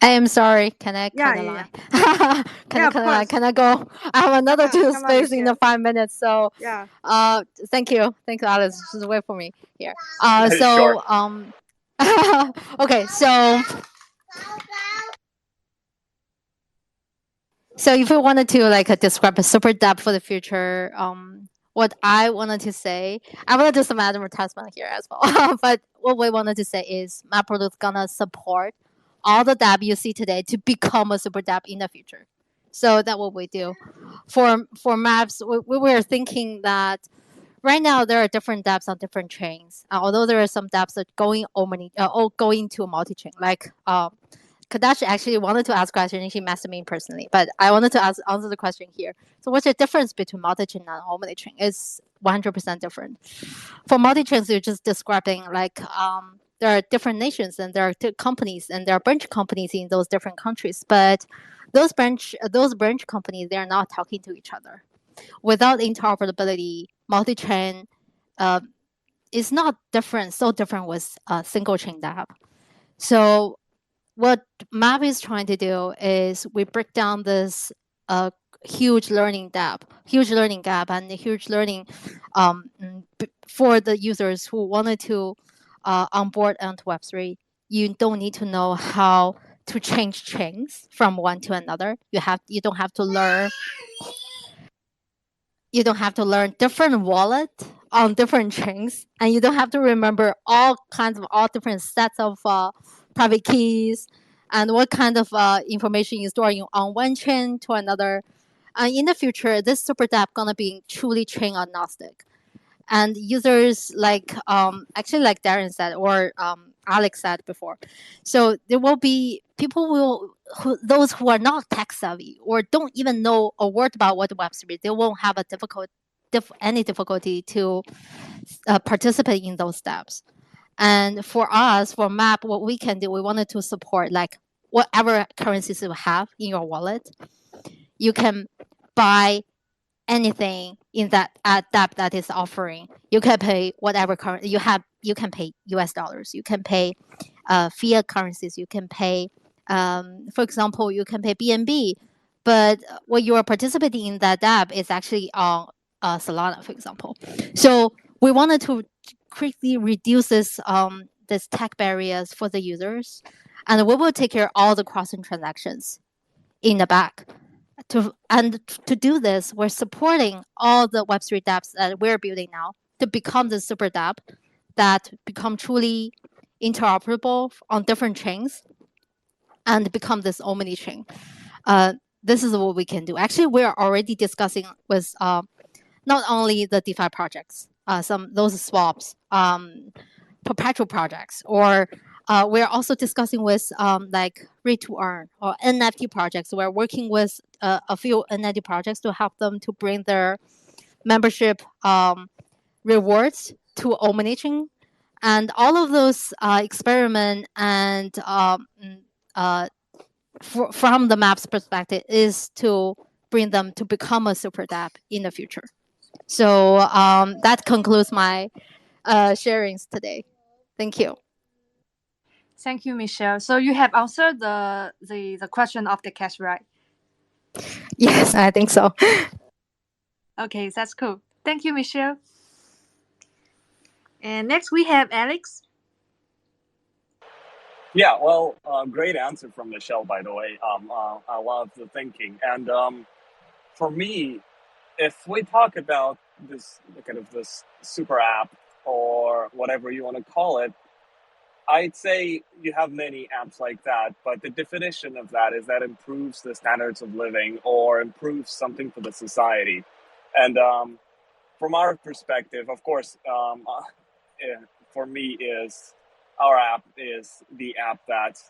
I am sorry. Can I cut the Yeah. line? Of course. Can I go? I have another Come on, space in the Michelle. 5 minutes. So Yeah. thank you, Alice. Just wait for me here. Sure. Okay, so if we wanted to like describe a super dapp for the future, what I wanted to say, I want to do some advertisement here as well. But what we wanted to say is MAP Protocol is gonna support all the dapp you see today to become a super dapp in the future. So that's what we do. For maps, we were thinking that right now there are different dapps on different chains. Although there are some dapps that going to a multi-chain, like Kadashi actually wanted to ask a question and he messaged me personally, but I wanted to answer the question here. So what's the difference between multi-chain and omni-chain? It's 100% different. For multi-chains, you're just describing like there are different nations and there are companies and there are branch companies in those different countries, but those branch companies, they are not talking to each other. Without interoperability, multi-chain is not so different with a single chain dapp. So what MAP is trying to do is we break down this huge learning gap, and a huge learning for the users who wanted to onboard onto Web3 you don't need to know how to change chains from one to another. You don't have to learn different wallet on different chains, and you don't have to remember all different sets of private keys and what kind of information you store on one chain to another. In the future, this super dapp gonna be truly chain agnostic, and users actually like Darren said or Alex said before. So there will be people those who are not tech savvy or don't even know a word about what Web3, they won't have any difficulty to participate in those steps. And for us, for MAP, what we can do, we wanted to support like whatever currencies you have in your wallet, you can buy anything in that dapp that is offering. You can pay whatever currency you have. You can pay US dollars. You can pay fiat currencies. You can pay, for example, you can pay BNB. But what you are participating in that dapp is actually on Solana, for example. So we wanted to quickly reduce this tech barriers for the users, and we will take care of all the crossing transactions in the back. To do this, we're supporting all the Web3 dapps that we're building now to become the super dapp that become truly interoperable on different chains and become this omni chain. This is what we can do. Actually, we're already discussing with not only the DeFi projects, those swaps, perpetual projects, or we're also discussing with like Read to Earn or NFT projects. We're working with a few NFT projects to help them to bring their membership rewards to Omnichain. And all of those experiment and from the MAP's perspective is to bring them to become a super dapp in the future. So that concludes my sharings today. Thank you. Thank you, Michelle. So you have answered the question of the cash, right? Yes, I think so. Okay, that's cool. Thank you, Michelle. And next we have Alex. Yeah, well, great answer from Michelle, by the way. I love the thinking. And for me, if we talk about this super app or whatever you want to call it, I'd say you have many apps like that, but the definition of that is that improves the standards of living or improves something for the society. And from our perspective, of course, for me our app is the app that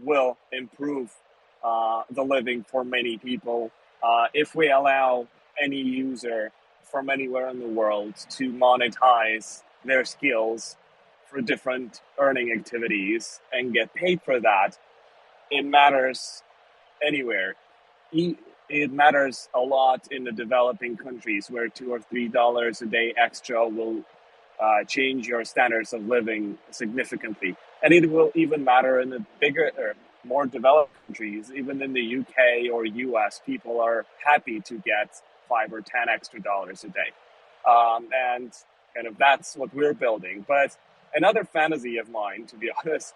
will improve the living for many people. If we allow any user from anywhere in the world to monetize their skills for different earning activities and get paid for that, it matters anywhere. It matters a lot in the developing countries where $2 or $3 a day extra will change your standards of living significantly. And it will even matter in the bigger or more developed countries. Even in the UK or US, people are happy to get $5 or $10 extra dollars a day. And kind of that's what we're building. But another fantasy of mine, to be honest,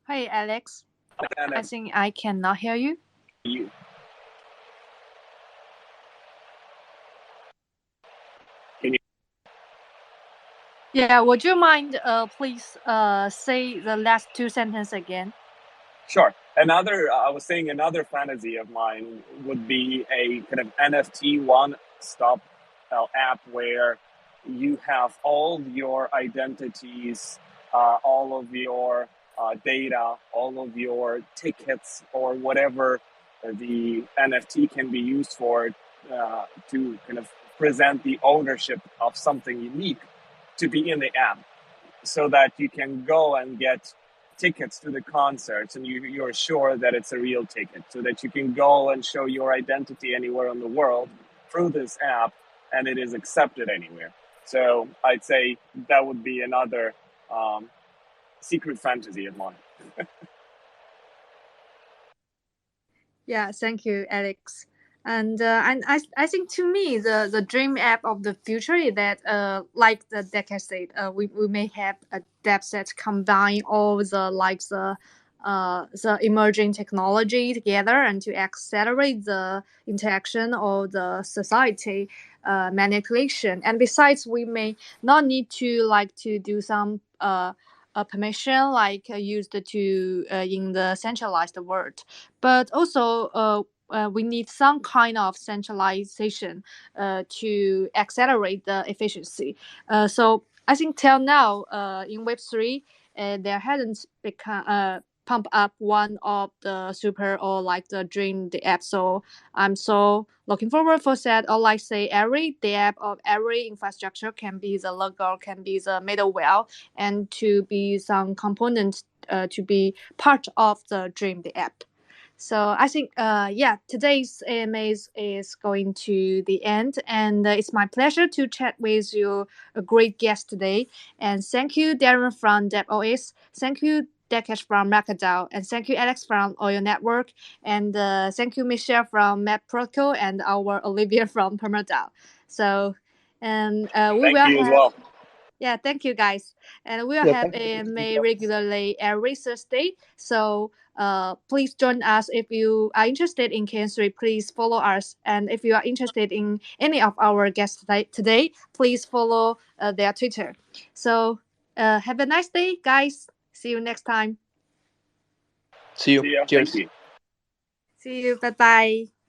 Hey, Alex. I think I cannot hear you. Yeah, would you mind please say the last two sentences again? Sure. I was saying another fantasy of mine would be a kind of NFT one-stop app where you have all your identities, all of your data, all of your tickets, or whatever the NFT can be used for to kind of present the ownership of something unique to be in the app, so that you can go and get tickets to the concerts and you're sure that it's a real ticket, so that you can go and show your identity anywhere in the world through this app and it is accepted anywhere. So I'd say that would be another secret fantasy of mine. Yeah, thank you, Alex. And I think to me the dream app of the future is that like the Deca said, we may have a dApp that combine all the emerging technology together and to accelerate the interaction of the society manipulation. And besides, we may not need to to do some permission used to in the centralized world, but also we need some kind of centralization to accelerate the efficiency. So I think till now in Web3, there hasn't become pump up one of the super or like the dream the app. So I'm so looking forward for that. Or like say every the app of every infrastructure can be the logo, can be the middleware, and to be some components to be part of the dream the app. So I think, yeah, today's AMA is going to the end, and it's my pleasure to chat with you, a great guest today. And thank you, Darren from dappOS. Thank you, Dekesh from MarkerDAO, and thank you, Alex from Oil Network, and thank you, Michelle from MAP Protocol, and our Olivia from PermaDAO. So, and we Thank will you as have. well. Yeah, thank you guys. And we'll Yeah, have thank you. AMA regularly every Thursday. So please join us if you are interested in KN3. Please follow us. And if you are interested in any of our guests today, please follow their Twitter. So have a nice day, guys. See you next time. See you. See ya. Cheers. Thank you. See you. Bye bye.